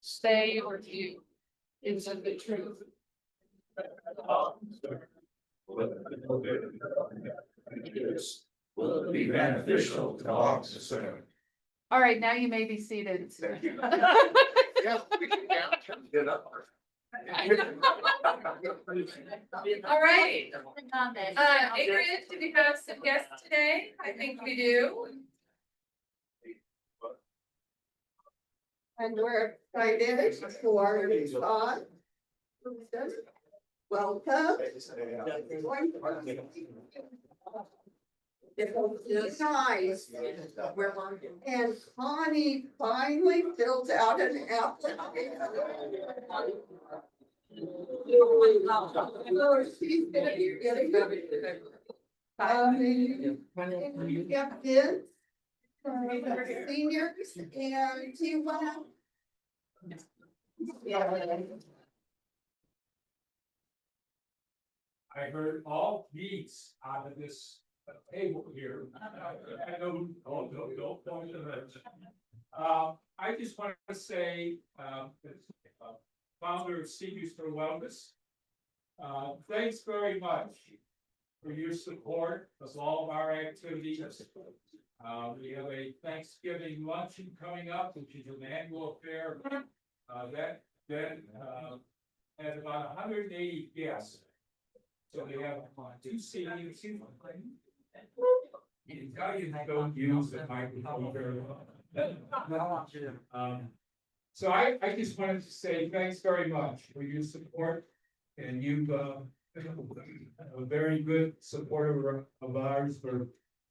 say or do is the truth. Will it be beneficial to officer? All right, now you may be seated. Yeah, we can get up. All right. Adrian, do we have some guests today? I think we do. And we're excited for Todd. Welcome. It's nice. And Connie finally filled out an application. Oh, she's gonna be really good. And you have kids, seniors, and do you want I heard all beats out of this table here. I don't. I just want to say, as founder of Seniors for Wellness, thanks very much for your support of all of our activities. We have a Thanksgiving luncheon coming up, which is an annual affair. That has about 180 guests. So we have two seniors. Italians don't use the microphone very well. So I just wanted to say thanks very much for your support, and you've been a very good supporter of ours for,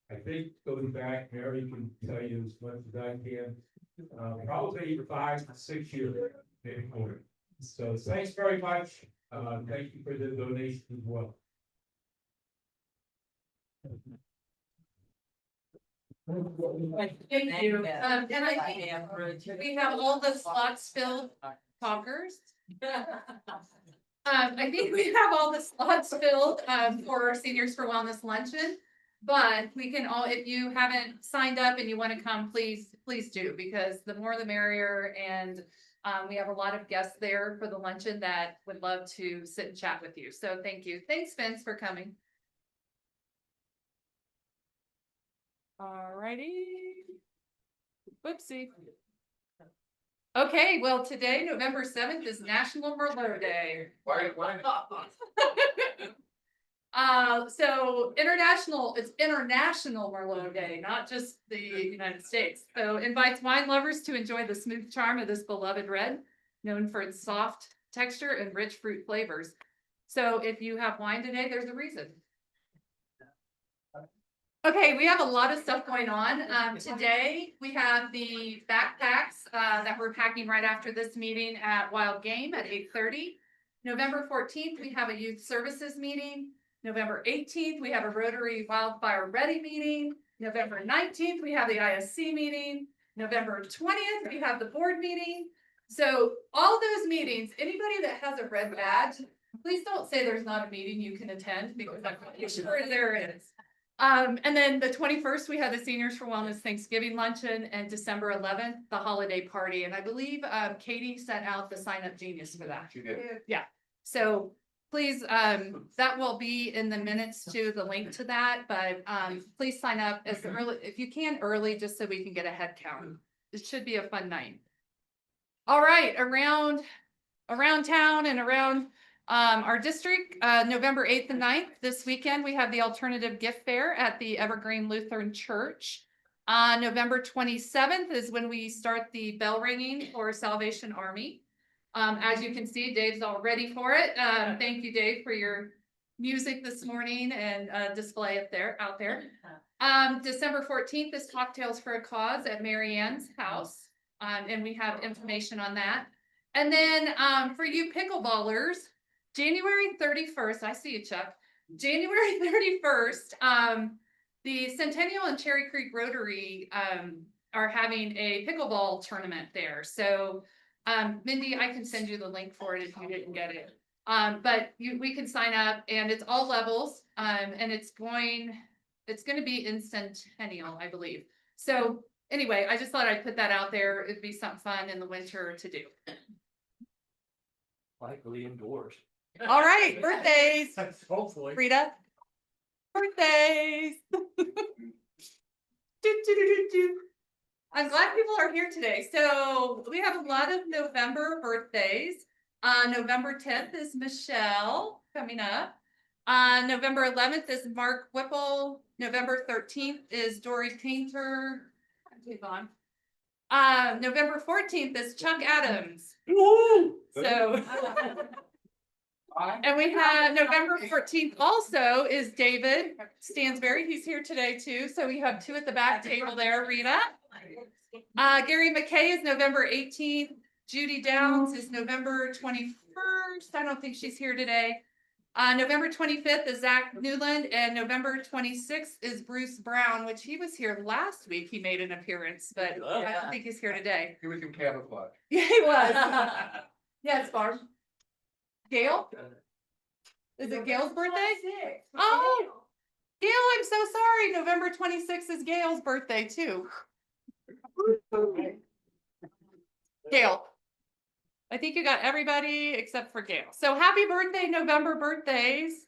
I think, going back, Mary can tell you as much as I can, probably 5 to 6 years, maybe more. So thanks very much. Thank you for the donation as well. Thank you. And I think we have all the slots filled, talkers. I think we have all the slots filled, for our Seniors for Wellness luncheon. But we can all, if you haven't signed up and you want to come, please do, because the more the merrier. And we have a lot of guests there for the luncheon that would love to sit and chat with you. So thank you. Thanks, Vince, for coming. All righty. Whoopsie. Okay, well, today, November 7th, is National Merlot Day. Why? So it's International Merlot Day, not just the United States. So invites wine lovers to enjoy the smooth charm of this beloved red, known for its soft texture and rich fruit flavors. So if you have wine today, there's a reason. Okay, we have a lot of stuff going on. Today, we have the backpacks that we're packing right after this meeting at Wild Game at 8:30. November 14th, we have a youth services meeting. November 18th, we have a Rotary Wildfire Ready meeting. November 19th, we have the ISC meeting. November 20th, we have the board meeting. So all those meetings, anybody that has a red badge, please don't say there's not a meeting you can attend, because I'm pretty sure there is. And then the 21st, we have the Seniors for Wellness Thanksgiving luncheon, and December 11th, the holiday party. And I believe Katie sent out the sign up genius for that. She did. Yeah. So please, that will be in the minutes to the link to that, but please sign up as early, if you can early, just so we can get a head count. It should be a fun night. All right, around town and around our district, November 8th and 9th, this weekend, we have the alternative gift fair at the Evergreen Lutheran Church. November 27th is when we start the bell ringing for Salvation Army. As you can see, Dave's all ready for it. Thank you, Dave, for your music this morning and display out there. December 14th is Cocktails for a Cause at Mary Ann's house. And we have information on that. And then for you pickleballers, January 31st, I see you, Chuck. January 31st, the Centennial and Cherry Creek Rotary are having a pickleball tournament there. So Mindy, I can send you the link for it if you didn't get it. But we can sign up, and it's all levels, and it's going to be in Centennial, I believe. So anyway, I just thought I'd put that out there. It'd be something fun in the winter to do. Likely indoors. All right, birthdays, Hopefully. Rita. Birthdays. Do. I'm glad people are here today. So we have a lot of November birthdays. November 10th is Michelle coming up. November 11th is Mark Whipple. November 13th is Dory Painter. November 14th is Chuck Adams. So, and we have November 14th also is David Stansberry. He's here today too. So we have two at the back table there, Rita. Gary McKay is November 18th. Judy Downs is November 21st. I don't think she's here today. November 25th is Zach Newland, and November 26th is Bruce Brown, which he was here last week. He made an appearance, but I don't think he's here today. He was in camouflage. Yeah, he was. Yeah, it's Barb. Gail? Is it Gail's birthday? Oh, Gail, I'm so sorry. November 26th is Gail's birthday too. Gail. I think you got everybody except for Gail. So happy birthday, November birthdays.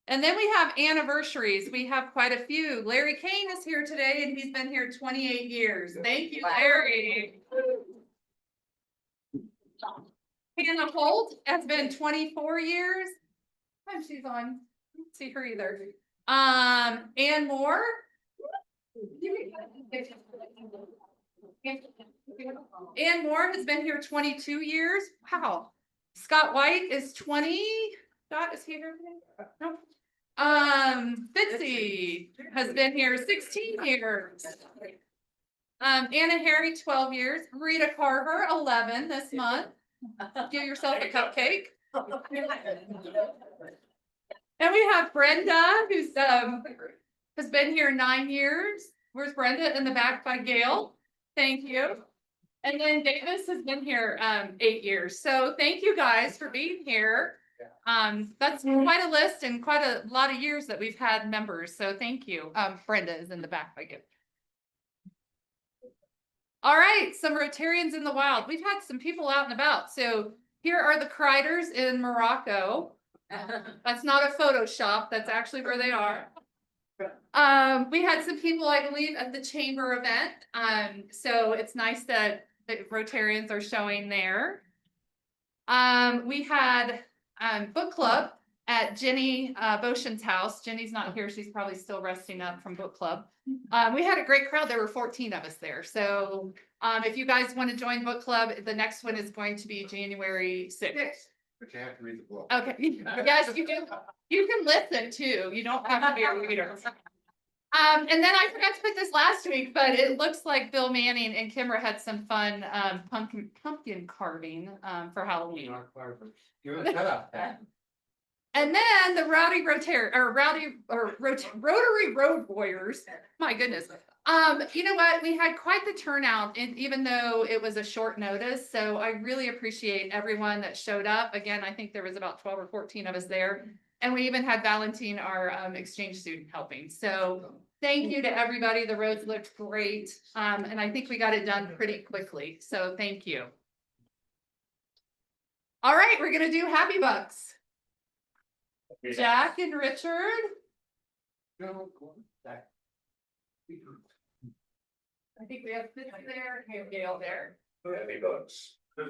And then we have anniversaries. We have quite a few. Larry Kane is here today and he's been here 28 years. Thank you, Larry. Hannah Holt has been 24 years. And she's on. I don't see her either. Ann Moore. Ann Moore has been here 22 years. Wow. Scott White is 20. Scott, is he here today? No. Fitzy has been here 16 years. Anna Harry, 12 years. Rita Carver, 11 this month. Give yourself a cupcake. And we have Brenda, who's has been here 9 years. Where's Brenda? In the back by Gail. Thank you. And then Davis has been here 8 years. So thank you guys for being here. That's quite a list and quite a lot of years that we've had members. So thank you. Brenda is in the back by Gail. All right, some Rotarians in the wild. We've had some people out and about. So here are the Kreiders in Morocco. That's not a Photoshop. That's actually where they are. We had some people, I believe, at the chamber event. So it's nice that the Rotarians are showing there. We had book club at Jenny Boshan's house. Jenny's not here. She's probably still resting up from book club. We had a great crowd. There were 14 of us there. So if you guys want to join book club, the next one is going to be January 6th. But you have to read the book. Okay. Yes, you do. You can listen too. You don't have to be a reader. And then I forgot to put this last week, but it looks like Bill Manning and Kimra had some fun pumpkin carving for Halloween. Give it a head up. And then the Rotary Road Warriors. My goodness. You know what? We had quite the turnout, and even though it was a short notice, so I really appreciate everyone that showed up. Again, I think there was about 12 or 14 of us there. And we even had Valentine, our exchange student, helping. So thank you to everybody. The roads looked great. And I think we got it done pretty quickly. So thank you. All right, we're going to do Happy Bucks. Jack and Richard. I think we have Fitz there and Gail there. Happy bucks. I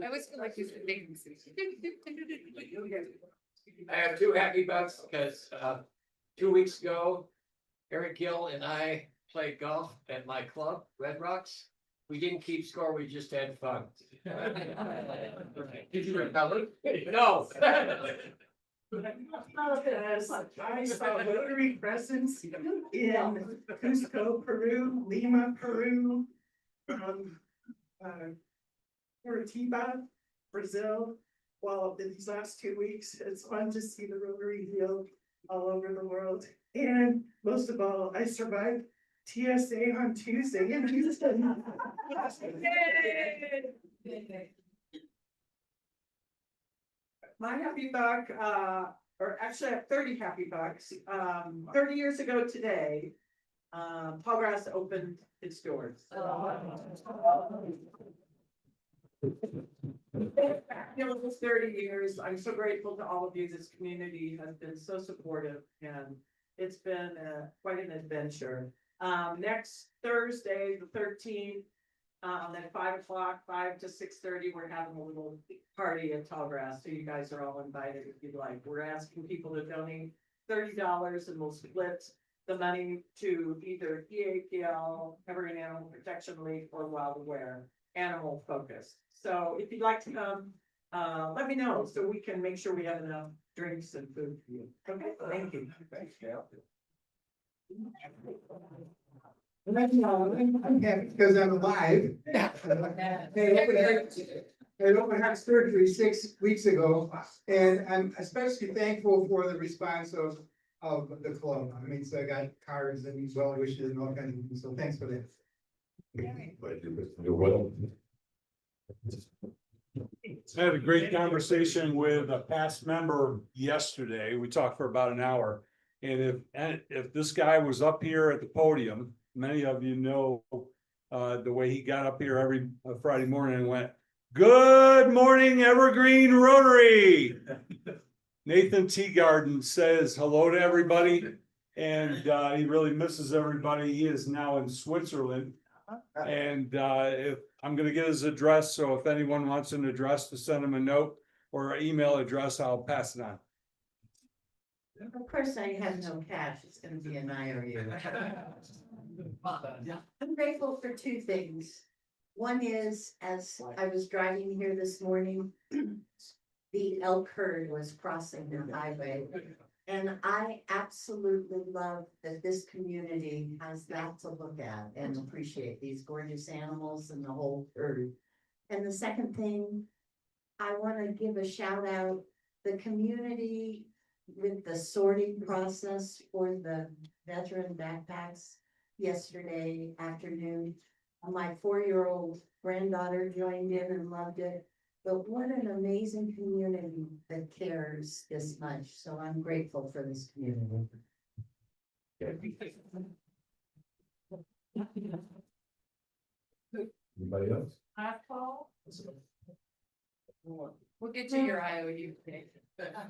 always feel like these things. I have two happy bucks because 2 weeks ago, Eric Gill and I played golf at my club, Red Rocks. We didn't keep score, we just had fun. Did you recover? No. I saw Rotary presence in Cusco, Peru, Lima, Peru, Curitiba, Brazil. Well, these last 2 weeks, it's fun to see the Rotary wheel all over the world. And most of all, I survived TSA on Tuesday in Houston. My happy buck, or actually I have 30 happy bucks. 30 years ago today, Tallgrass opened its doors. It was 30 years. I'm so grateful to all of you. This community has been so supportive and it's been quite an adventure. Next Thursday, the 13th, at 5 o'clock, 5 to 6:30, we're having a little party at Tallgrass. So you guys are all invited if you'd like. We're asking people to donate $30 and we'll split the money to either EAPL, Evergreen Animal Protection League, or Wild Aware, animal focused. So if you'd like to come, let me know so we can make sure we have enough drinks and food for you. Okay, thank you. Thanks, Cal. I'm happy because I'm alive. I opened heart surgery 6 weeks ago, and I'm especially thankful for the response of the club. I mean, so I got cards and well wishes and all kinds of things, so thanks for that. You're welcome. I had a great conversation with a past member yesterday. We talked for about an hour. And if this guy was up here at the podium, many of you know the way he got up here every Friday morning and went, "Good morning, Evergreen Rotary." Nathan Teagarden says hello to everybody, and he really misses everybody. He is now in Switzerland. And if I'm gonna get his address, so if anyone wants an address to send him a note or an email address, I'll pass it on. Of course, I have no cash. It's gonna be an IOU. I'm grateful for two things. One is, as I was driving here this morning, the elk herd was crossing the highway. And I absolutely love that this community has that to look at and appreciate these gorgeous animals and the whole herd. And the second thing, I want to give a shout out, the community with the sorting process for the veteran backpacks yesterday afternoon. My 4-year-old granddaughter joined in and loved it. But what an amazing community that cares this much. So I'm grateful for this community. Anybody else? Last call. We'll get you your IOU.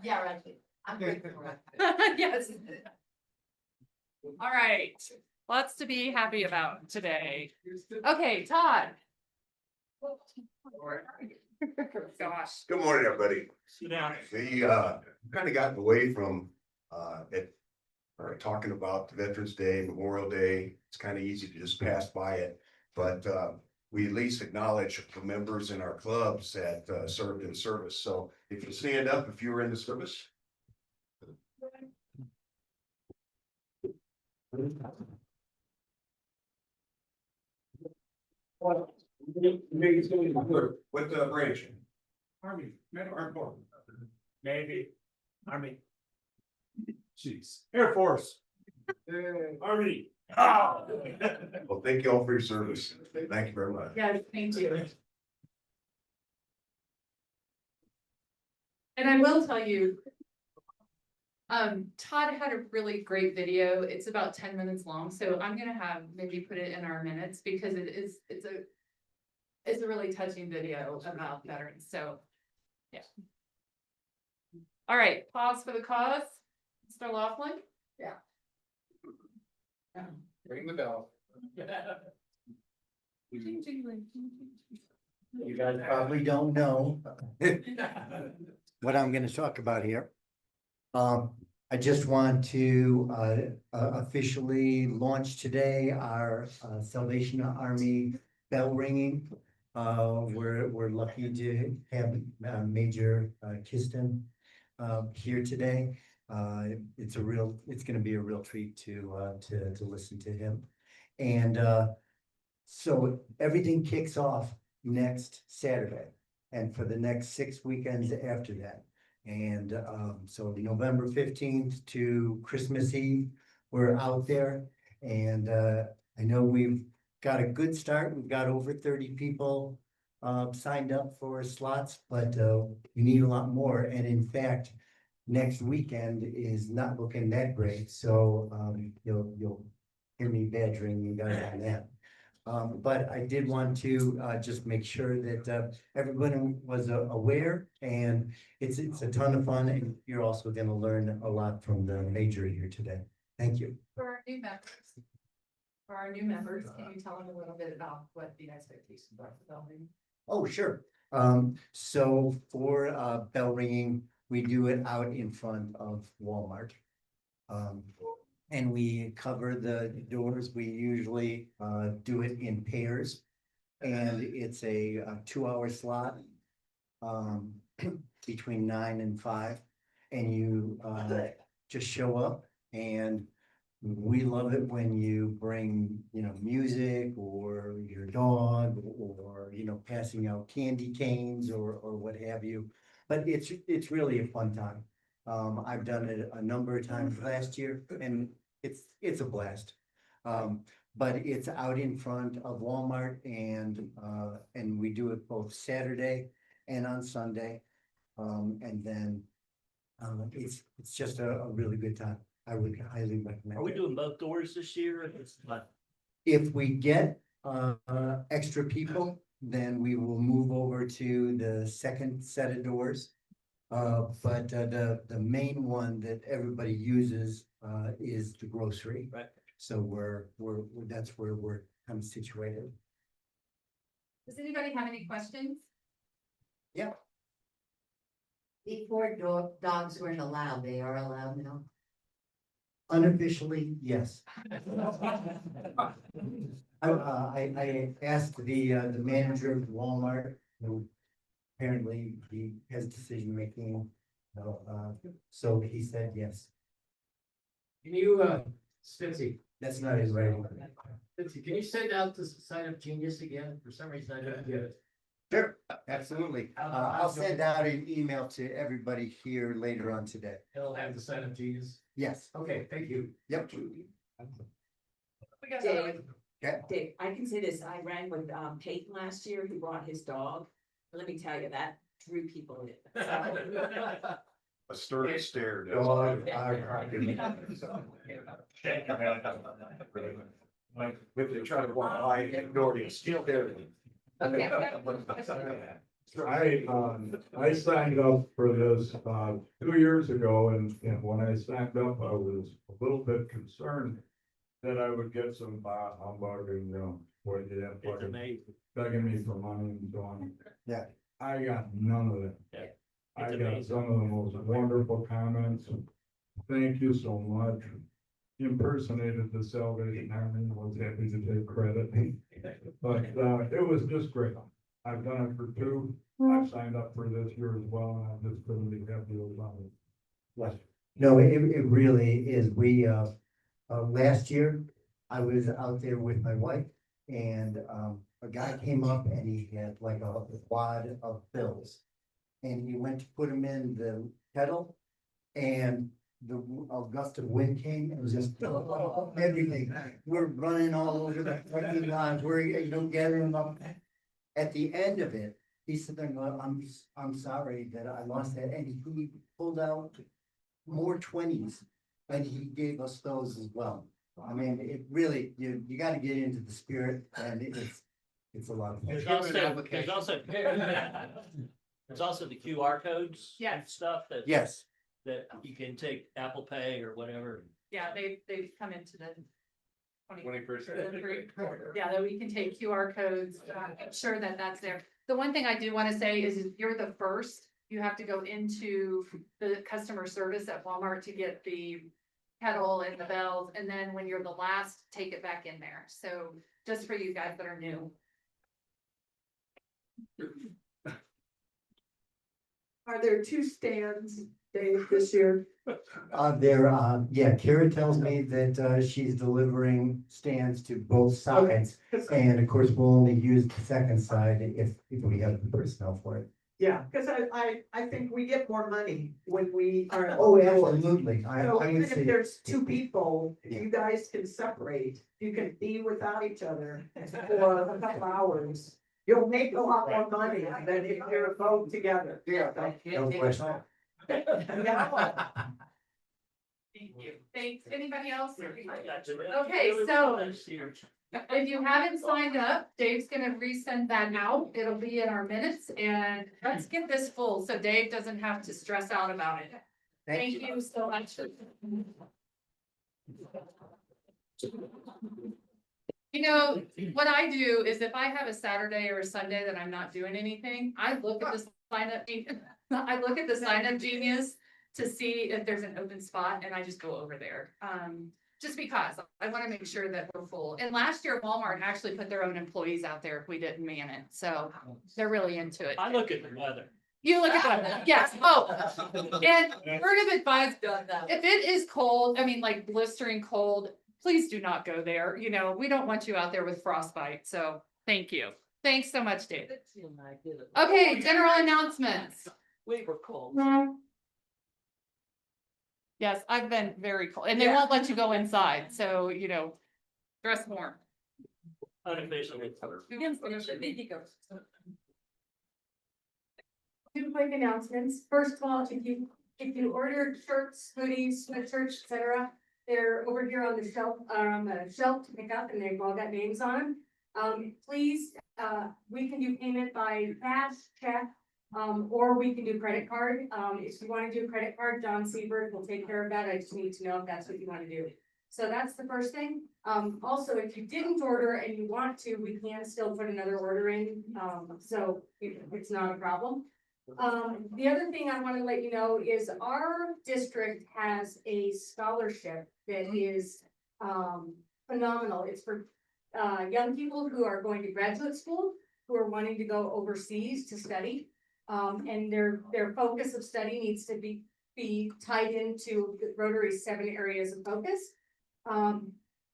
Yeah, right. I'm grateful for it. Yes. All right, lots to be happy about today. Okay, Todd. Gosh. Good morning, everybody. Sit down. We kind of gotten away from talking about Veterans Day, Memorial Day. It's kind of easy to just pass by it, but we at least acknowledge the members in our clubs that served in service. So if you stand up, if you were in the service. What branch? Army, Air Force. Navy, Army. Jeez, Air Force. Army. Oh. Well, thank you all for your service. Thank you very much. Yeah, thank you. And I will tell you, Todd had a really great video. It's about 10 minutes long, so I'm gonna have maybe put it in our minutes because it's a really touching video about veterans. So, yeah. All right, pause for the cause, Mr. Laughlin. Ring the bell. You guys probably don't know what I'm gonna talk about here. I just want to officially launch today our Salvation Army bell ringing. We're lucky to have Major Kiston here today. It's gonna be a real treat to listen to him. And so everything kicks off next Saturday and for the next 6 weekends after that. And so November 15th to Christmas Eve, we're out there. And I know we've got a good start. We've got over 30 people signed up for slots, but we need a lot more. And in fact, next weekend is not looking that great. So you'll hear me badgering you guys on that. But I did want to, just make sure that, everyone was aware, and it's a ton of fun, and you're also gonna learn a lot from the major here today. Thank you. For our new members, can you tell them a little bit about what the expectations are for building? Oh, sure. So for, bell ringing, we do it out in front of Walmart. And we cover the doors. We usually, do it in pairs. And it's a 2-hour slot, between 9 and 5. And you, just show up, and we love it when you bring, music or your dog, or, passing out candy canes or what have you. But it's really a fun time. I've done it a number of times last year, and it's a blast. But it's out in front of Walmart, and we do it both Saturday and on Sunday. And then, it's just a really good time. I would highly recommend. Are we it. doing both doors this year? It's not. If we get, extra people, then we will move over to the second set of doors. But the main one that everybody uses, is the grocery. Right. So that's where we're kind of situated. Does anybody have any questions? Before dogs weren't allowed, they are allowed now. Unofficially, yes. I asked the manager of Walmart, who apparently he has decision making. So he said yes. Can you, Spency, That's not his writing. can you send out the sign up genius again? For some reason I didn't get it. Sure, absolutely. I'll send out an email to everybody here later on today. It'll have the sign up genius. Yes, Okay, thank you. yep. Dave, Okay. Dave, I can say this, I rang with Peyton last year, he brought his dog. Let me tell you, that drew people in. A sturdy stare. does. Dog, If they try to walk by, ignore you, still there. I signed up for this, 2 years ago, and when I signed up, I was a little bit concerned that I would get some, humbug and, what you have, It's amazing. begging me for money and so on. Yeah. I got none of that. Yeah. I It's got amazing. some of the most wonderful comments. Thank you so much. Impersonated the Salvation Army, was happy to take credit. But, it was just great. I've done it for 2. I've signed up for this year as well, and I'm just couldn't be happier about it. No, it really is. We, last year, I was out there with my wife, and, a guy came up and he had like a wad of bills. And he went to put them in the kettle, and a gust of wind came, and it was just everything. We're running all over the parking lot, we're, gathering them up. At the end of it, he said, I'm sorry that I lost that, and he pulled out more 20s, and he gave us those as well. I mean, it really, you gotta get into the spirit, and it's a lot of fun. There's also the QR codes. Yes. And stuff that. Yes, That you can take Apple Pay or whatever. Yeah, they've come into the 21st. Yeah, that we can take QR codes, make sure that that's there. The one thing I do want to say is if you're the first, you have to go into the customer service at Walmart to get the kettle and the bells, and then when you're the last, take it back in there. So just for you guys that are new. Are there 2 stands, Dave, this year? Kara tells me that, she's delivering stands to both sides. And of course, we'll only use the second side if we have the personnel for it. Yeah, cause I think we get more money when we are. Oh, absolutely. I So would even if say, there's 2 people, Yeah. you guys can separate, you can be without each other for a couple hours. You'll make a lot more money than if you're both together. no question. Yeah. Thank you. Thanks. Anybody else? Okay, so if you haven't signed up, Dave's gonna resend that out. It'll be in our minutes and let's get this full so Dave doesn't have to stress out about it. Thank you so much. You know, what I do is if I have a Saturday or a Sunday that I'm not doing anything, I look at the sign up, I look at the sign up Genius to see if there's an open spot and I just go over there. Just because I want to make sure that we're full. And last year Walmart actually put their own employees out there if we didn't man it. So they're really into it. I look at the weather. You look at that, yes, oh, and word of advice, if it is cold, I mean, like blistering cold, please do not go there, you know, we don't want you out there with frostbite, so, thank you. Thanks so much, Dave. Okay, general announcements. We were cold. Yes, I've been very cold, and they won't let you go inside, so, you know, dress warm. Unofficially. Two quick announcements. First of all, if you ordered shirts, hoodies, sweatshirts, etc., they're over here on the shelf to pick up and they've all got names on them. Please, we can do payment by cash, check, or we can do credit card. If you want to do credit card, John Seabird will take care of that. I just need to know if that's what you want to do. So that's the first thing. Also, if you didn't order and you want to, we can still put another order in. So it's not a problem. The other thing I want to let you know is our district has a scholarship that is phenomenal. It's for young people who are going to graduate school, who are wanting to go overseas to study. And their focus of study needs to be tied into Rotary's 7 areas of focus.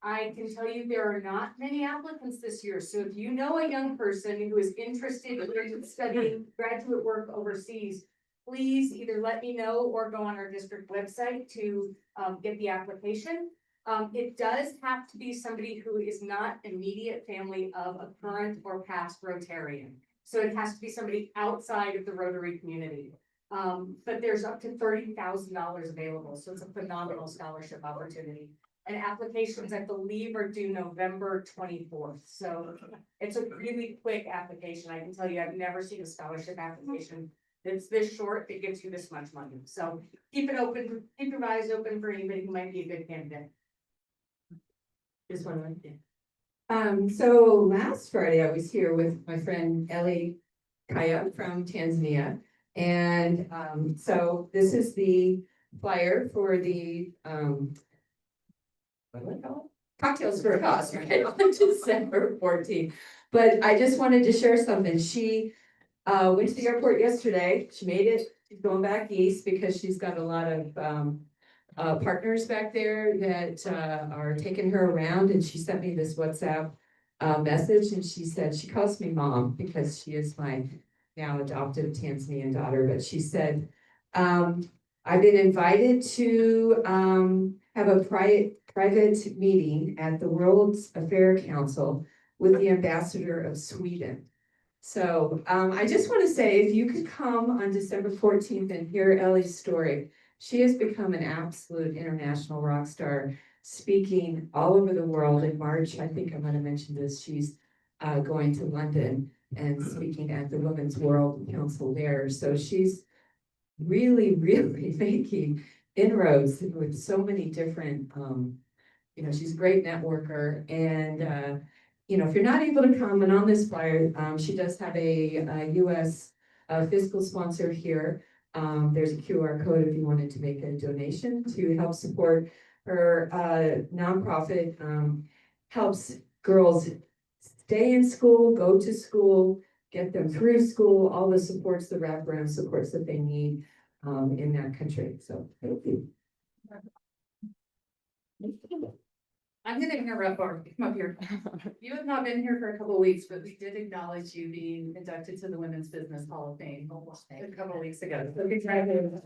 I can tell you there are not many applicants this year, so if you know a young person who is interested in studying graduate work overseas, please either let me know or go on our district website to get the application. It does have to be somebody who is not immediate family of a current or past Rotarian. So it has to be somebody outside of the Rotary community. But there's up to $30,000 available, so it's a phenomenal scholarship opportunity. And applications, I believe, are due November 24th. So it's a really quick application. I can tell you, I've never seen a scholarship application that's this short that gives you this much money. So keep it open, keep your eyes open for anybody who might be a good candidate. Just one right there. So last Friday, I was here with my friend Ellie Kaya from Tanzania. And so this is the flyer for the what do I call it? Cocktails for a Cause, right, on December 14th. But I just wanted to share something. She went to the airport yesterday. She made it. She's going back east because she's got a lot of partners back there that are taking her around. And she sent me this WhatsApp message, and she said she calls me mom because she is my now adoptive Tanzanian daughter. But she said, I've been invited to have a private meeting at the World's Affairs Council with the ambassador of Sweden. So I just want to say, if you could come on December 14th and hear Ellie's story, she has become an absolute international rock star, speaking all over the world. In March, I think I might have mentioned this, she's going to London and speaking at the Women's World Council there. So she's really making inroads with so many different, she's a great networker. And, if you're not able to come, and on this flyer, she does have a US fiscal sponsor here. There's a QR code if you wanted to make a donation to help support her nonprofit, helps girls stay in school, go to school, get them through school, all the supports, the wraparound supports that they need in that country. So thank you. I'm gonna interrupt Barb, come up here. You have not been here for a couple of weeks, but we did acknowledge you being inducted to the Women's Business Hall of Fame a couple of weeks ago. So congratulations.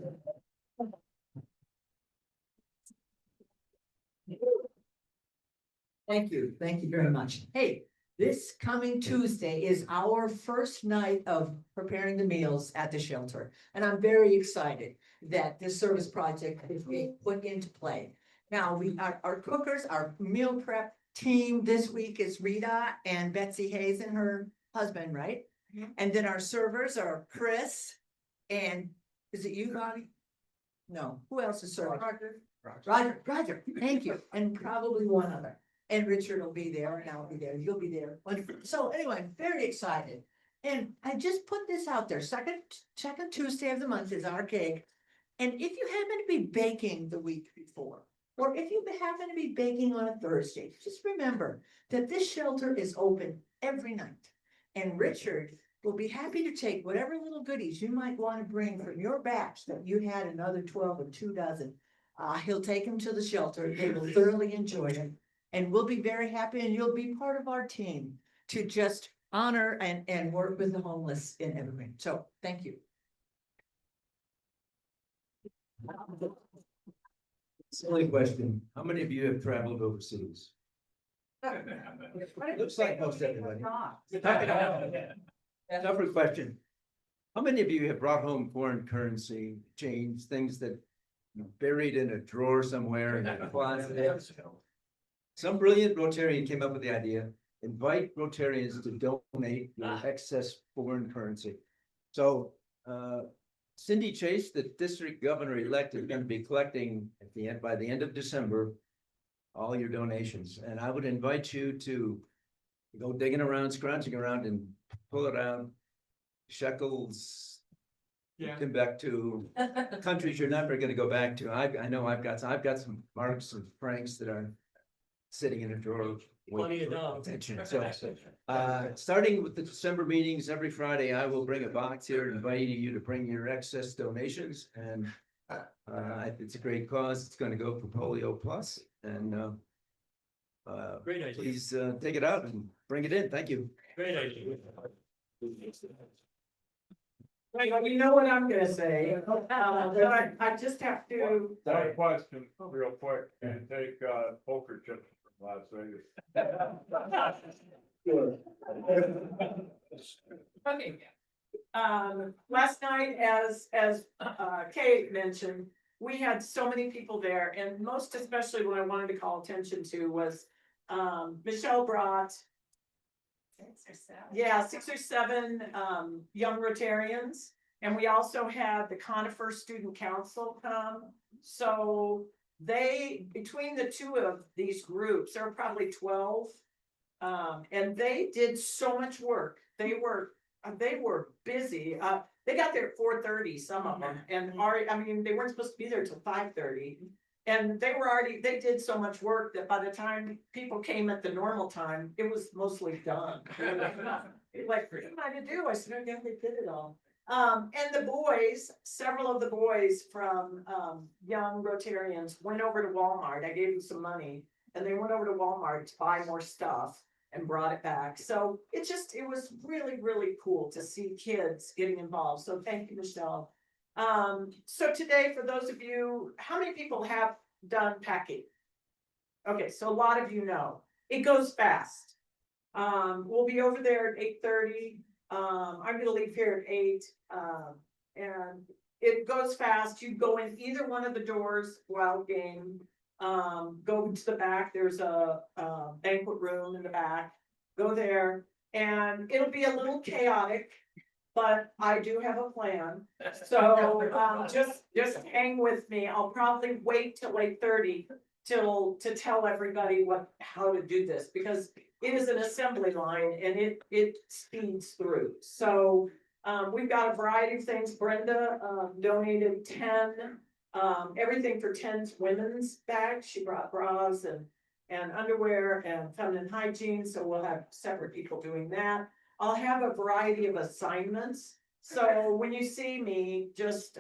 Thank you very much. Hey, This coming Tuesday is our first night of preparing the meals at the shelter. And I'm very excited that this service project is being put into play. Now, our cookers, our meal prep team this week is Rita and Betsy Hayes and her husband, right? And then our servers are Chris and, is it you, Bonnie? No, who else is serving? Roger, thank you, and probably one other. And Richard will be there, and I'll be there, you'll be there. Wonderful. So anyway, I'm very excited. And I just put this out there, second Tuesday of the month is our gig. And if you happen to be baking the week before, or if you happen to be baking on a Thursday, just remember that this shelter is open every night. And Richard will be happy to take whatever little goodies you might want to bring from your batch that you had another 12 or 2 dozen. He'll take them to the shelter. They will thoroughly enjoy them. And we'll be very happy, and you'll be part of our team to just honor and work with the homeless in Evergreen. So thank you. Silly question. How many of you have traveled overseas? Looks like most everybody. Tougher question. How many of you have brought home foreign currency, change, things that buried in a drawer somewhere in a closet? Some brilliant Rotarian came up with the idea, invite Rotarians to donate your excess foreign currency. So Cindy Chase, the district governor-elect, is going to be collecting by the end of December, all your donations. And I would invite you to go digging around, scrounging around and pull it out. Shekels, them back to countries you're never going to go back to. I know I've got some marks and francs that are sitting in a drawer. Plenty of dollars. Attention. So, starting with the December meetings, every Friday, I will bring a box here inviting you to bring your excess donations. And it's a great cause. It's going to go for Polio Plus. And Great idea. please take it out and bring it in. Thank you. Great idea. Well, you know what I'm gonna say, but I just have to. One question, real quick, and take poker chips from Las Vegas. Okay. Last night, as Kate mentioned, we had so many people there, and most especially what I wanted to call attention to was Michelle brought 6 or 7 young Rotarians. And we also had the Conifer Student Council come. So between the two of these groups, there were probably 12. And they did so much work. They were busy. They got there at 4:30, some of them. And they weren't supposed to be there till 5:30. And they did so much work that by the time people came at the normal time, it was mostly done. Like, what am I to do? I said, oh, yeah, they did it all. And the boys, several of the boys from Young Rotarians went over to Walmart. I gave them some money, and they went over to Walmart to buy more stuff and brought it back. So it was really, really cool to see kids getting involved. So thank you, Michelle. So today, for those of you, how many people have done packing? Okay, so a lot of you know. It goes fast. We'll be over there at 8:30. I'm gonna leave here at 8. And it goes fast. You go in either one of the doors, wild game. Go to the back, there's a banquet room in the back. Go there, and it'll be a little chaotic. But I do have a plan, so just hang with me. I'll probably wait till 8:30 to tell everybody how to do this, because it is an assembly line and it speeds through. So we've got a variety of things. Brenda donated 10 everything for 10's women's bags. She brought bras and underwear and feminine hygiene. So we'll have separate people doing that. I'll have a variety of assignments. So when you see me, just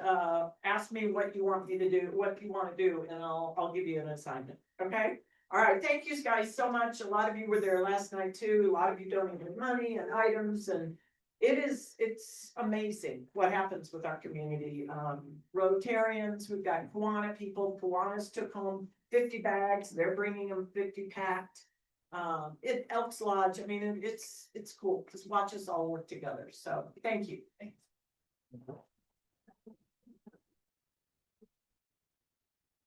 ask me what you want me to do, what you want to do, and I'll give you an assignment. Okay? All right. Thank you guys so much. A lot of you were there last night too. A lot of you donated money and items, and it's amazing what happens with our community. Rotarians, we've got Kiwanis people. Kiwanis took home 50 bags. They're bringing them 50 packed. It Elks Lodge, I mean, it's cool, just watch us all work together, so thank you.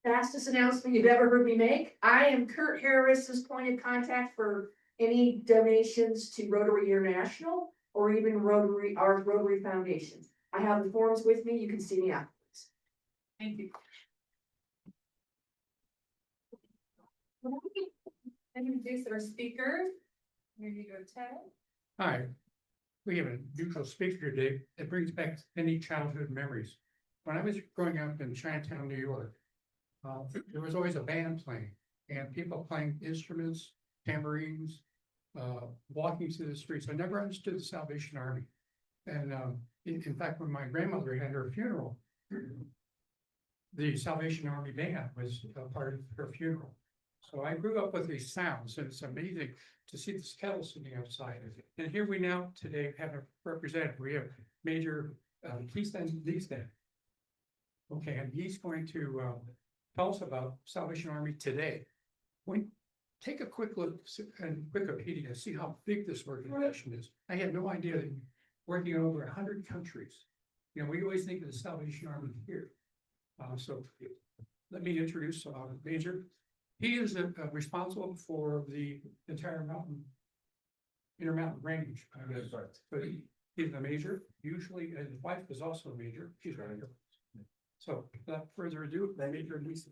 Fastest announcement you've ever heard me make. I am Kurt Harris's point of contact for any donations to Rotary International or even Rotary, our Rotary Foundation. I have the forms with me. You can see me afterwards. Thank you. Introduce our speaker. Here you go, Ted. Hi, we have a neutral speaker today that brings back many childhood memories. When I was growing up in Chinatown, New York, there was always a band playing and people playing instruments, tambourines, walking through the streets. I never understood the Salvation Army. And in fact, when my grandmother had her funeral, the Salvation Army band was a part of her funeral. So I grew up with these sounds, and it's amazing to see this kettle sitting outside. And here we now today have a representative. We have Major Leeston. Okay, and he's going to tell us about Salvation Army today. Take a quick look and Wikipedia and see how big this organization is. I had no idea that working in over 100 countries. You know, we always think of the Salvation Army here. So let me introduce Major. He is responsible for the entire Intermountain Range. So he's the major, usually, and his wife is also a major. She's right here. So without further ado, Major Lisa.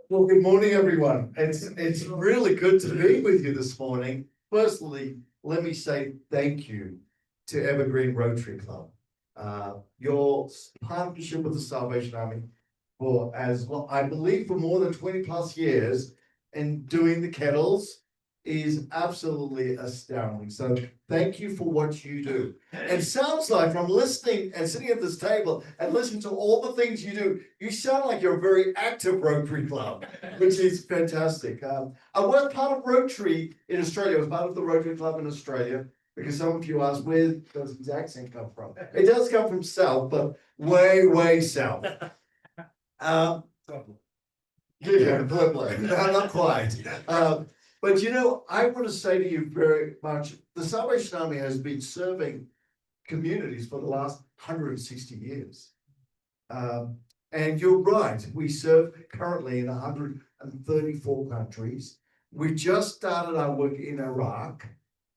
Well, good morning, everyone. It's really good to be with you this morning. Firstly, let me say thank you to Evergreen Rotary Club. Your partnership with the Salvation Army for I believe for more than 20 plus years and doing the kettles is absolutely astounding. So thank you for what you do. It sounds like from listening and sitting at this table and listening to all the things you do, you sound like you're a very active Rotary Club, which is fantastic. I was part of Rotary in Australia. I was part of the Rotary Club in Australia because some of you asked, where does his accent come from? It does come from south, but way, way south. Yeah, not quite. But you know, I want to say to you very much, the Salvation Army has been serving communities for the last 160 years. And you're right, we serve currently in 134 countries. We just started our work in Iraq,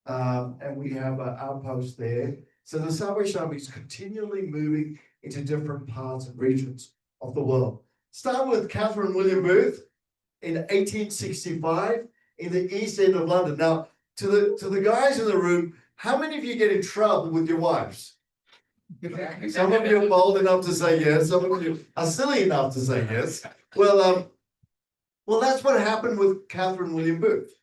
and we have an outpost there. So the Salvation Army is continually moving into different parts and regions of the world. Start with Catherine William Booth in 1865 in the East End of London. Now, to the guys in the room, how many of you get in trouble with your wives? Some of you are bold enough to say yes. Some of you are silly enough to say yes. Well, that's what happened with Catherine William Booth.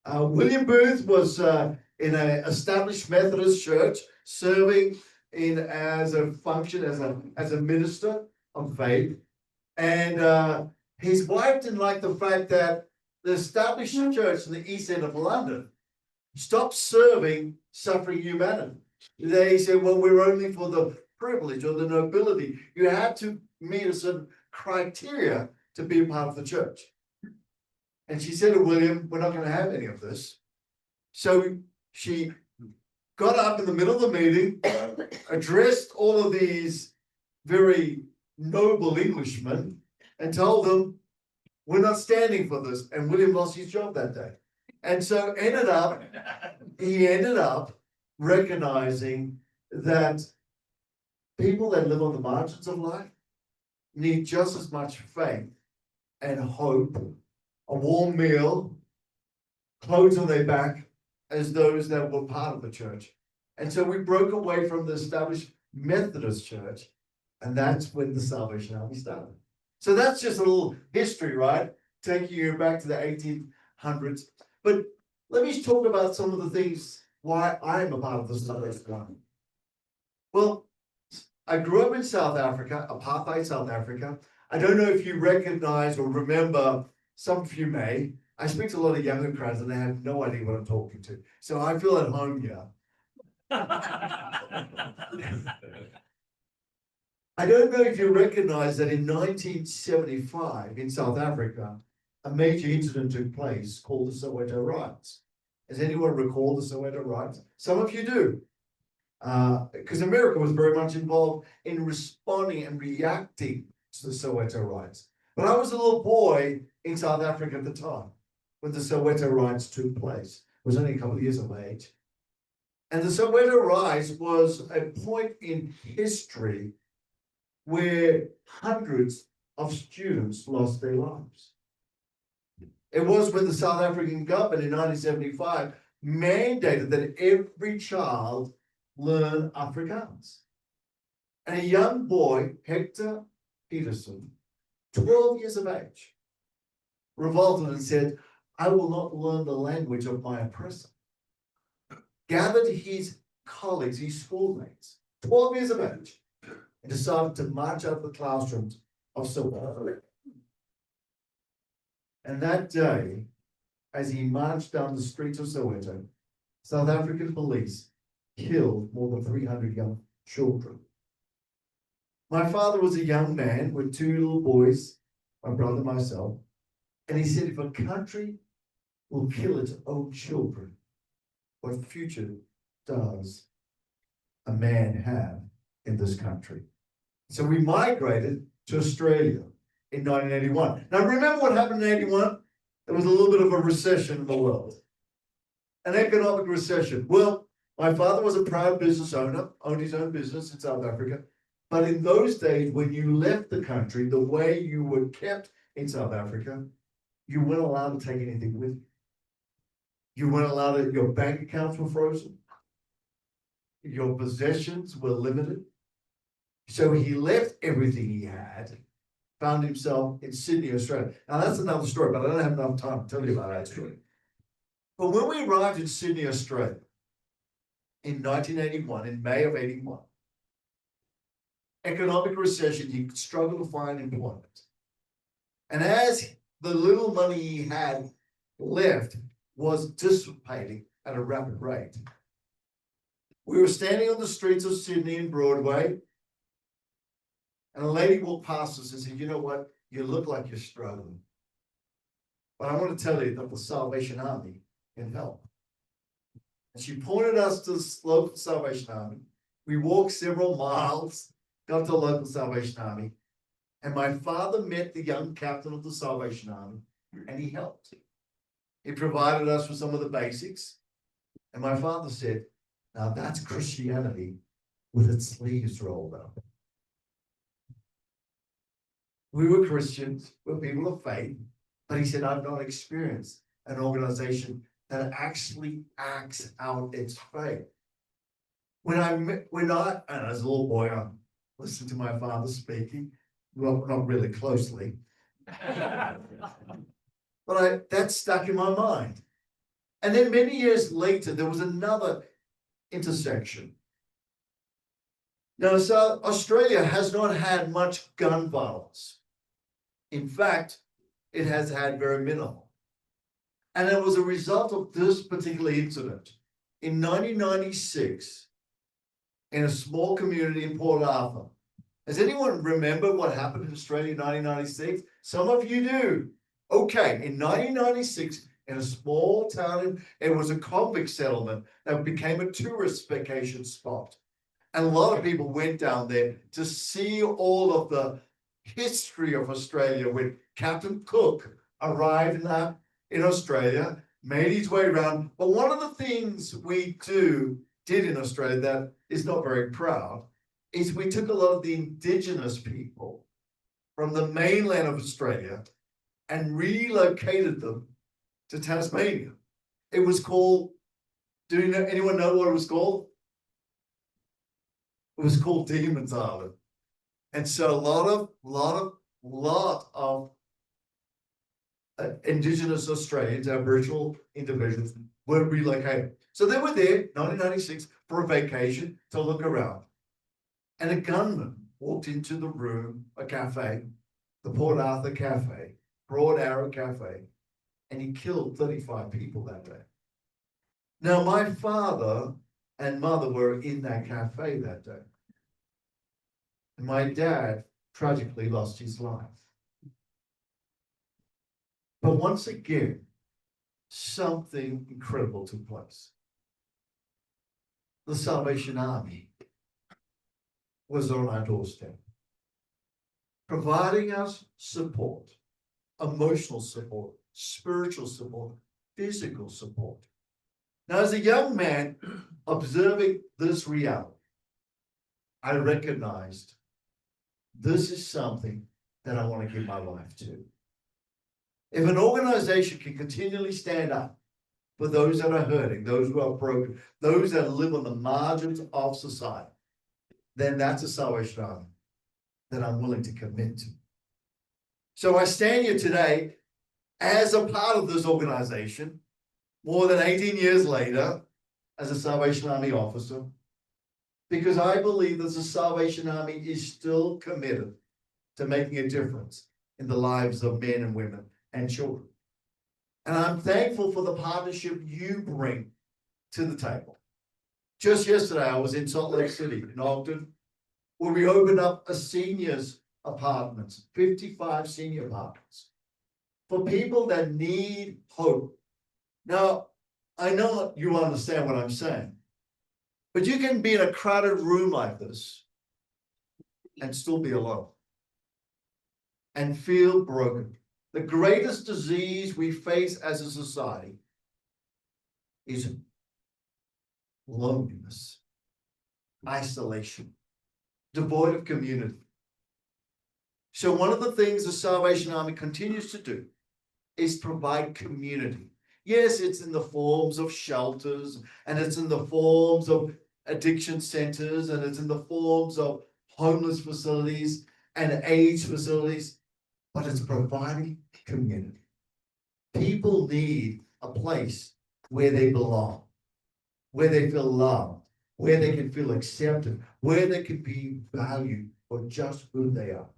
William Booth was in an established Methodist church, serving as a function as a minister of faith. And his wife didn't like the fact that the established church in the East End of London stopped serving suffering humanity. They said, well, we're only for the privilege or the nobility. You had to meet a certain criteria to be a part of the church. And she said to William, we're not going to have any of this. So she got up in the middle of the meeting, addressed all of these very noble Englishmen and told them, we're not standing for this. And William lost his job that day. And so he ended up recognizing that people that live on the margins of life need just as much faith and hope, a warm meal, clothes on their back, as those that were part of the church. And so we broke away from the established Methodist church, and that's when the Salvation Army started. So that's just a little history, right? Taking you back to the 1800s. But let me talk about some of the things why I'm a part of the Salvation Army. Well, I grew up in South Africa, apartheid South Africa. I don't know if you recognize or remember, some of you may. I speak to a lot of younger crowds and they have no idea what I'm talking to. So I feel at home here. I don't know if you recognize that in 1975 in South Africa, a major incident took place called the Soweto riots. Does anyone recall the Soweto riots? Some of you do. Because America was very much involved in responding and reacting to the Soweto riots. But I was a little boy in South Africa at the time when the Soweto riots took place. I was only a couple of years of age. And the Soweto riots was a point in history where hundreds of students lost their lives. It was when the South African government in 1975 mandated that every child learn Afrikaans. And a young boy, Hector Peterson, 12 years of age, revolted and said, I will not learn the language of my oppressor. Gathered his colleagues, his schoolmates, 12 years of age, and decided to march out of the classrooms of Soweto. And that day, as he marched down the streets of Soweto, South African police killed more than 300 young children. My father was a young man with two little boys, my brother and myself, and he said, if a country will kill its own children, what future does a man have in this country? So we migrated to Australia in 1981. Now remember what happened in 81? There was a little bit of a recession in the world, an economic recession. Well, my father was a proud business owner, owned his own business in South Africa. But in those days, when you left the country, the way you were kept in South Africa, you weren't allowed to take anything with you. You weren't allowed to, your bank accounts were frozen. Your possessions were limited. So he left everything he had, found himself in Sydney, Australia. Now that's another story, but I don't have enough time to tell you about that story. But when we arrived in Sydney, Australia, in 1981, in May of 81, economic recession, he struggled to find employment. And as the little money he had left was dissipating at a rapid rate, we were standing on the streets of Sydney and Broadway, and a lady walked past us and said, you know what, you look like you're struggling. But I want to tell you that the Salvation Army can help. And she pointed us to the local Salvation Army. We walked several miles, got to the local Salvation Army, and my father met the young captain of the Salvation Army, and he helped. He provided us with some of the basics, and my father said, now that's Christianity with its sleeves rolled up. We were Christians, we're people of faith, but he said, I've not experienced an organization that actually acts out its faith. When I, and as a little boy, I listened to my father speaking, well, not really closely, but that stuck in my mind. And then many years later, there was another intersection. Now, so Australia has not had much gun violence. In fact, it has had very minimal. And it was a result of this particular incident. In 1996, in a small community in Port Arthur. Does anyone remember what happened in Australia in 1996? Some of you do. Okay, in 1996, in a small town, it was a convict settlement that became a tourist vacation spot. And a lot of people went down there to see all of the history of Australia when Captain Cook arrived in Australia, made his way around. But one of the things we did in Australia that is not very proud is we took a lot of the indigenous people from the mainland of Australia and relocated them to Tasmania. It was called, anyone know what it was called? It was called Demon's Island. And so a lot of indigenous Australians, Aboriginal individuals, were relocated. So they were there, 1996, for a vacation to look around. And a gunman walked into the room, a cafe, the Port Arthur Cafe, Broad Arrow Cafe, and he killed 35 people that day. Now, my father and mother were in that cafe that day. And my dad tragically lost his life. But once again, something incredible took place. The Salvation Army was on our doorstep, providing us support, emotional support, spiritual support, physical support. Now, as a young man observing this reality, I recognized this is something that I want to give my life to. If an organization can continually stand up for those that are hurting, those who are broken, those that live on the margins of society, then that's a Salvation Army that I'm willing to commit to. So I stand here today as a part of this organization, more than 18 years later, as a Salvation Army officer, because I believe that the Salvation Army is still committed to making a difference in the lives of men and women and children. And I'm thankful for the partnership you bring to the table. Just yesterday, I was in Salt Lake City in Ogden, where we opened up a seniors apartments, 55 senior apartments, for people that need hope. Now, I know you understand what I'm saying, but you can be in a crowded room like this and still be alone and feel broken. The greatest disease we face as a society is loneliness, isolation, devoid of community. So one of the things the Salvation Army continues to do is provide community. Yes, it's in the forms of shelters, and it's in the forms of addiction centers, and it's in the forms of homeless facilities and AIDS facilities, but it's providing community. People need a place where they belong, where they feel loved, where they can feel accepted, where they can be valued for just who they are.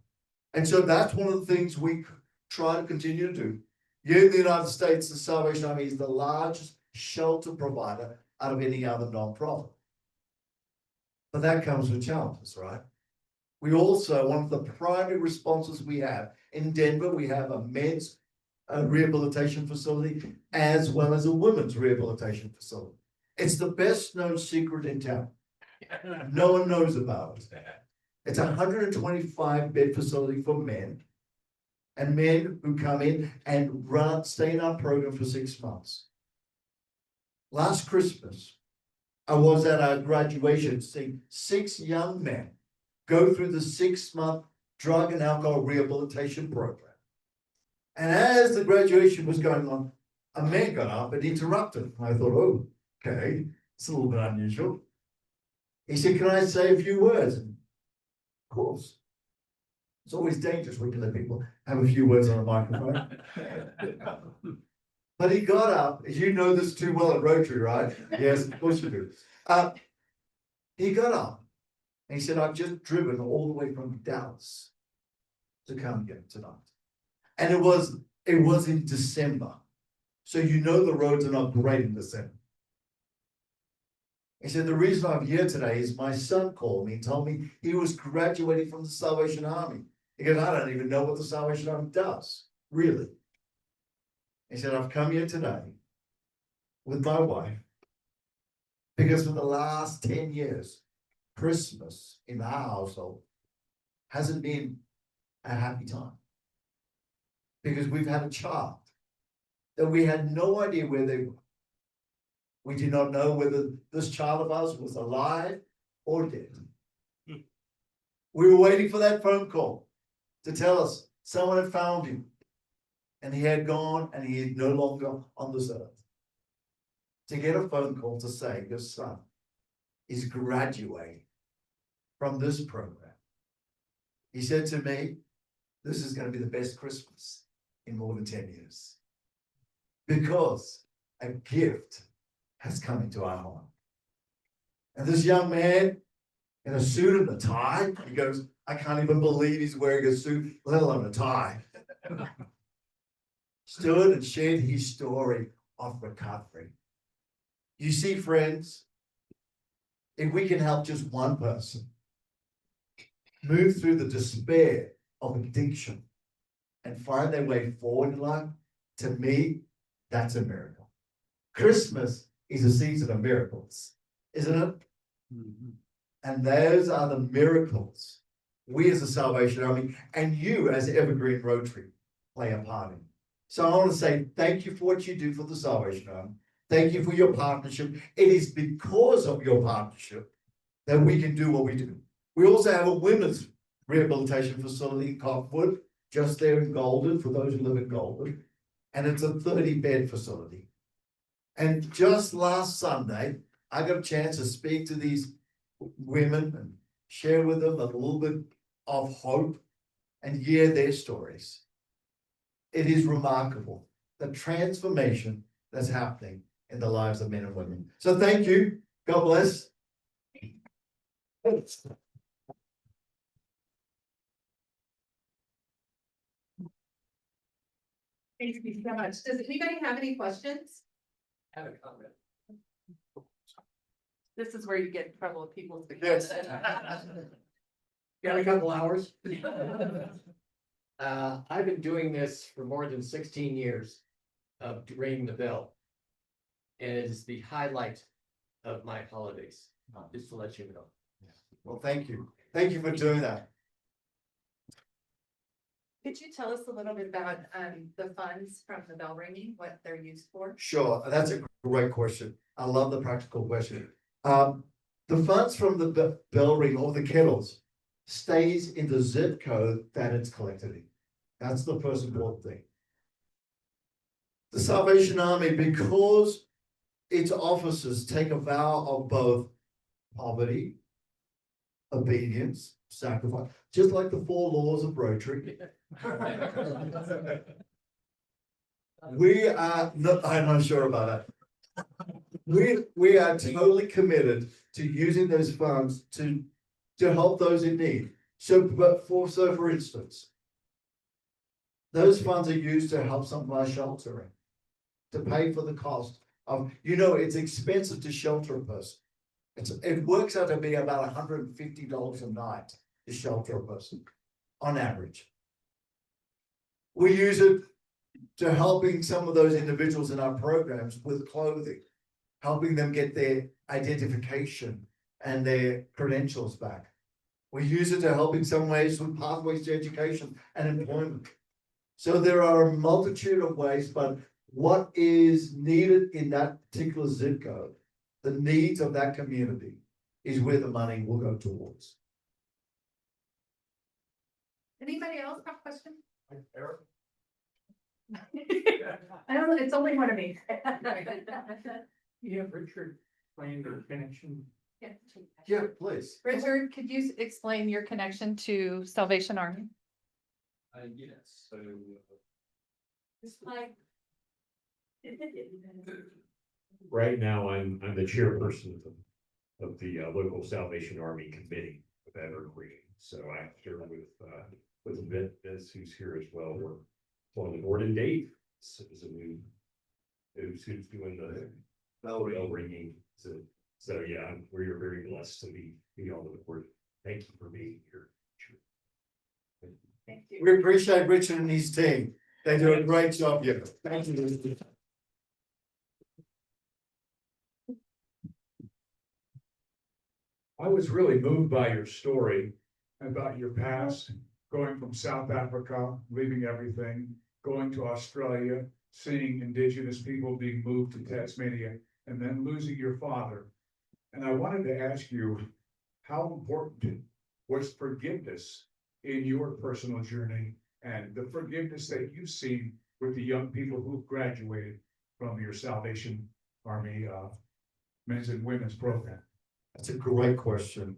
And so that's one of the things we try to continue to do. Here in the United States, the Salvation Army is the largest shelter provider out of any other nonprofit. But that comes with challenges, right? We also, one of the primary responses we have in Denver, we have a men's rehabilitation facility as well as a women's rehabilitation facility. It's the best known secret in town. No one knows about it. It's a 125 bed facility for men, and men who come in and stay in our program for 6 months. Last Christmas, I was at our graduation seeing 6 young men go through the 6-month drug and alcohol rehabilitation program. And as the graduation was going on, a man got up and interrupted. I thought, oh, okay, it's a little bit unusual. He said, can I say a few words? And of course. It's always dangerous when you let people have a few words on a microphone. But he got up, you know this too well at Rotary, right? Yes, of course you do. He got up and he said, I've just driven all the way from Dallas to come here tonight. And it was in December. So you know the roads are not great in December. He said, the reason I'm here today is my son called me and told me he was graduating from the Salvation Army. He goes, I don't even know what the Salvation Army does, really. He said, I've come here today with my wife because for the last 10 years, Christmas in our household hasn't been a happy time. Because we've had a child that we had no idea where they were. We did not know whether this child of ours was alive or dead. We were waiting for that phone call to tell us someone had found him and he had gone and he is no longer on this earth. To get a phone call to say your son is graduating from this program. He said to me, this is going to be the best Christmas in more than 10 years. Because a gift has come into our home. And this young man in a suit and a tie, he goes, I can't even believe he's wearing a suit, let alone a tie. Stood and shared his story of recovery. You see, friends, if we can help just one person, move through the despair of addiction and find their way forward in life, to me, that's a miracle. Christmas is a season of miracles, isn't it? And those are the miracles we as the Salvation Army and you as Evergreen Rotary play a part in. So I want to say thank you for what you do for the Salvation Army. Thank you for your partnership. It is because of your partnership that we can do what we do. We also have a women's rehabilitation facility in Cottonwood, just there in Golden, for those who live in Golden. And it's a 30-bed facility. And just last Sunday, I got a chance to speak to these women and share with them a little bit of hope and hear their stories. It is remarkable, the transformation that's happening in the lives of men and women. So thank you. God bless. Thank you so much. Does anybody have any questions? I have a comment. This is where you get in trouble with people's. Yes. Got a couple hours? I've been doing this for more than 16 years of ringing the bell. And it is the highlight of my holidays, just to let you know. Well, thank you. Thank you for doing that. Could you tell us a little bit about the funds from the bell ringing, what they're used for? Sure, that's a great question. I love the practical question. The funds from the bell ring or the kettles stays in the zip code that it's collected in. That's the first important thing. The Salvation Army, because its officers take a vow of both poverty, obedience, sacrifice, just like the 4 laws of Rotary. We are not, I'm not sure about that. We are totally committed to using those funds to help those in need. So for instance, those funds are used to help some of our sheltering, to pay for the cost of, it's expensive to shelter a person. It works out to be about $150 a night to shelter a person, on average. We use it to helping some of those individuals in our programs with clothing, helping them get their identification and their credentials back. We use it to help in some ways with pathways to education and employment. So there are a multitude of ways, but what is needed in that particular zip code, the needs of that community, is where the money will go towards. Anybody else have a question? Eric? I don't know, it's only one of me. You have Richard explain their connection. Yeah, please. Richard, could you explain your connection to Salvation Army? Yes, so. It's like. Right now, I'm the chairperson of the local Salvation Army committee of Evergreen. So after with Vince, who's here as well, we're on the board, and Dave is a new who's doing the bell ringing. So yeah, we're very blessed to be on the board. Thank you for being here. Thank you. We appreciate Richard and his team. They do a great job here. Thank you. I was really moved by your story about your past, going from South Africa, leaving everything, going to Australia, seeing indigenous people being moved to Tasmania, and then losing your father. And I wanted to ask you, how important was forgiveness in your personal journey, and the forgiveness that you've seen with the young people who've graduated from your Salvation Army men's and women's program? That's a great question.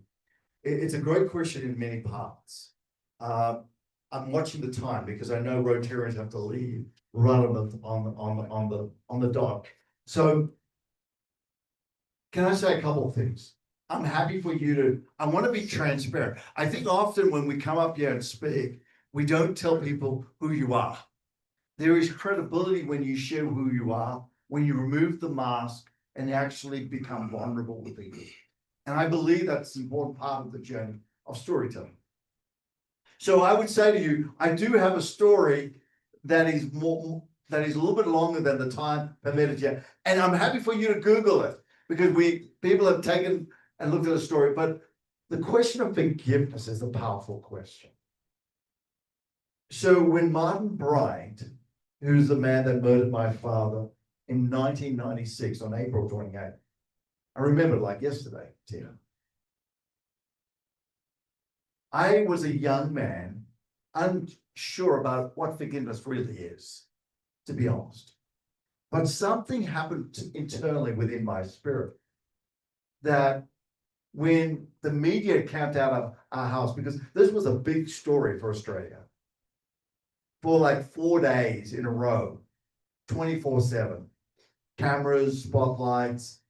It's a great question in many parts. I'm watching the time because I know Rotarians have to leave relevant on the dot. So can I say a couple of things? I'm happy for you to, I want to be transparent. I think often when we come up here and speak, we don't tell people who you are. There is credibility when you share who you are, when you remove the mask and actually become vulnerable with people. And I believe that's an important part of the journey of storytelling. So I would say to you, I do have a story that is that is a little bit longer than the time permitted here. And I'm happy for you to Google it because people have taken and looked at the story, but the question of forgiveness is a powerful question. So when Martin Bryant, who's the man that murdered my father in 1996 on April 28th, I remember it like yesterday, Tina. I was a young man, unsure about what forgiveness really is, to be honest. But something happened internally within my spirit that when the media camped out of our house, because this was a big story for Australia, for like 4 days in a row, 24/7, cameras, spotlights.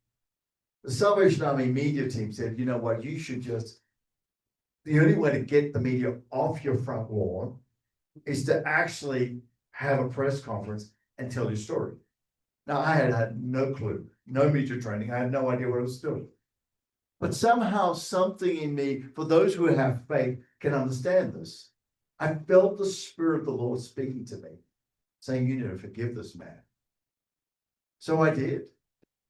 The Salvation Army media team said, you know what, you should just, the only way to get the media off your front lawn is to actually have a press conference and tell your story. Now, I had no clue, no media training. I had no idea what I was doing. But somehow something in me, for those who have faith, can understand this. I felt the Spirit of the Lord speaking to me, saying, you need to forgive this man. So I did,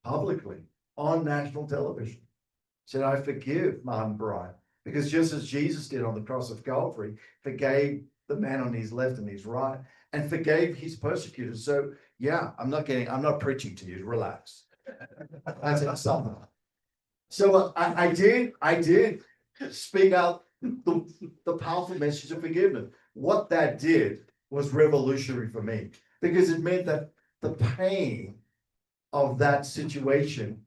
publicly, on national television. Said, I forgive Martin Bryant, because just as Jesus did on the cross of Calvary, forgave the man on his left and his right, and forgave his persecutors. So yeah, I'm not preaching to you, relax. That's something. So I did speak out the powerful message of forgiveness. What that did was revolutionary for me, because it meant that the pain of that situation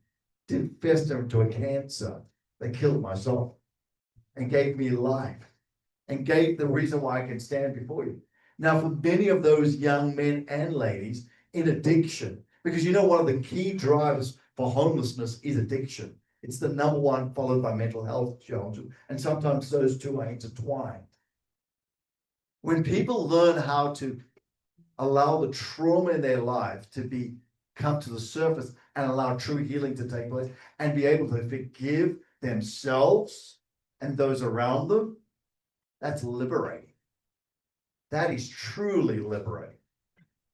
didn't fester into a cancer that killed my soul and gave me life and gave the reason why I can stand before you. Now, for many of those young men and ladies in addiction, because you know, one of the key drivers for homelessness is addiction. It's the number one, followed by mental health challenges. And sometimes those two are intertwined. When people learn how to allow the trauma in their life to come to the surface and allow true healing to take place and be able to forgive themselves and those around them, that's liberating. That is truly liberating.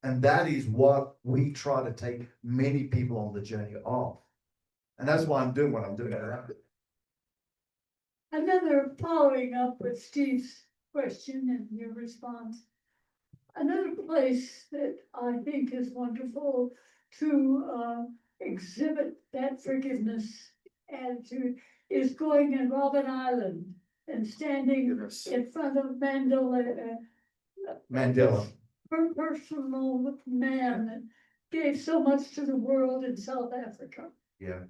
And that is what we try to take many people on the journey of. And that's why I'm doing what I'm doing. Another following up with Steve's question and your response. Another place that I think is wonderful to exhibit that forgiveness attitude is going in Robben Island and standing in front of Mandela. Personal man that gave so much to the world in South Africa. Yeah.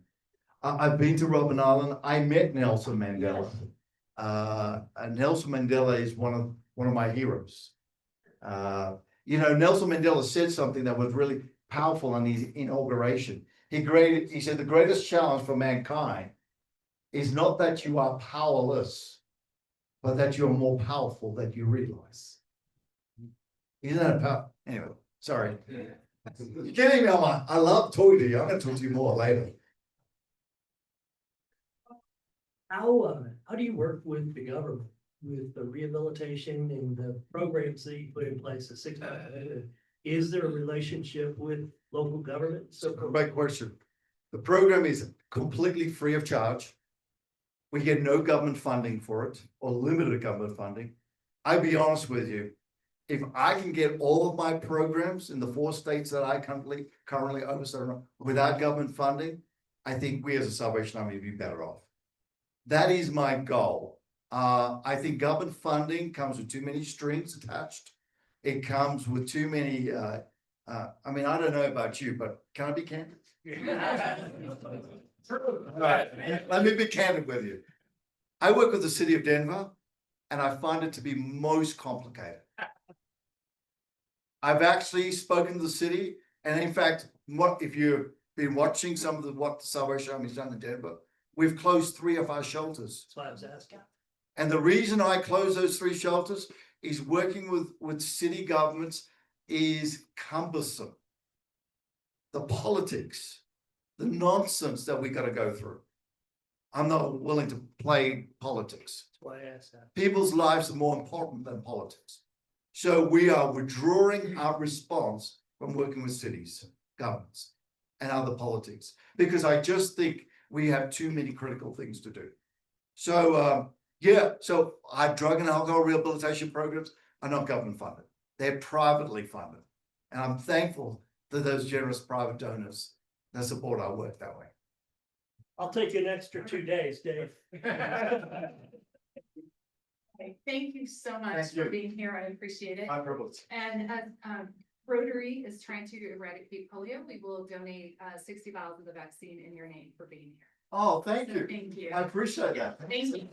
I've been to Robben Island. I met Nelson Mandela. And Nelson Mandela is one of my heroes. Nelson Mandela said something that was really powerful on his inauguration. He said the greatest challenge for mankind is not that you are powerless, but that you are more powerful than you realize. Isn't that powerful? Anyway, sorry. You're getting me on I love talking to you. I'm going to talk to you more later. How do you work with the government, with the rehabilitation and the programs that you put in place at 6 months? Is there a relationship with local government? So, great question. The program is completely free of charge. We get no government funding for it, or limited government funding. I'll be honest with you. If I can get all of my programs in the 4 states that I currently oversee without government funding, I think we as a Salvation Army would be better off. That is my goal. I think government funding comes with too many strings attached. It comes with too many, I don't know about you, but can I be candid? Right. Let me be candid with you. I work with the city of Denver, and I find it to be most complicated. I've actually spoken to the city, and in fact, if you've been watching some of what the Salvation Army has done in Denver, we've closed 3 of our shelters. That's what I was asking. And the reason I closed those 3 shelters is working with city governments is cumbersome. The politics, the nonsense that we got to go through. I'm not willing to play politics. why I asked that. People's lives are more important than politics. So we are withdrawing our response from working with cities, governments, and other politics, because I just think we have too many critical things to do. So, yeah, so our drug and alcohol rehabilitation programs are not government funded. They're privately funded. And I'm thankful to those generous private donors that support our work that way. I'll take you an extra 2 days, Dave. Okay, thank you so much Thank for you. being here. I appreciate it. My privilege. And as Rotary is trying to eradicate polio, we will donate 60 vials of the vaccine in your name for being here. Oh, thank So you. Thank you. I appreciate that. Thank you.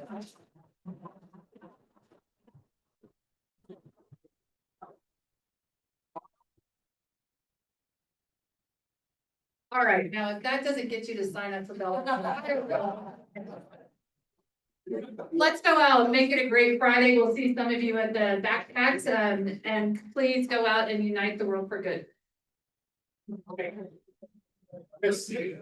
All right, now if that doesn't get you to sign up for Bell. Let's go out, make it a great Friday. We'll see some of you at the backpacks, and please go out and unite the world for good. Okay. Let's see.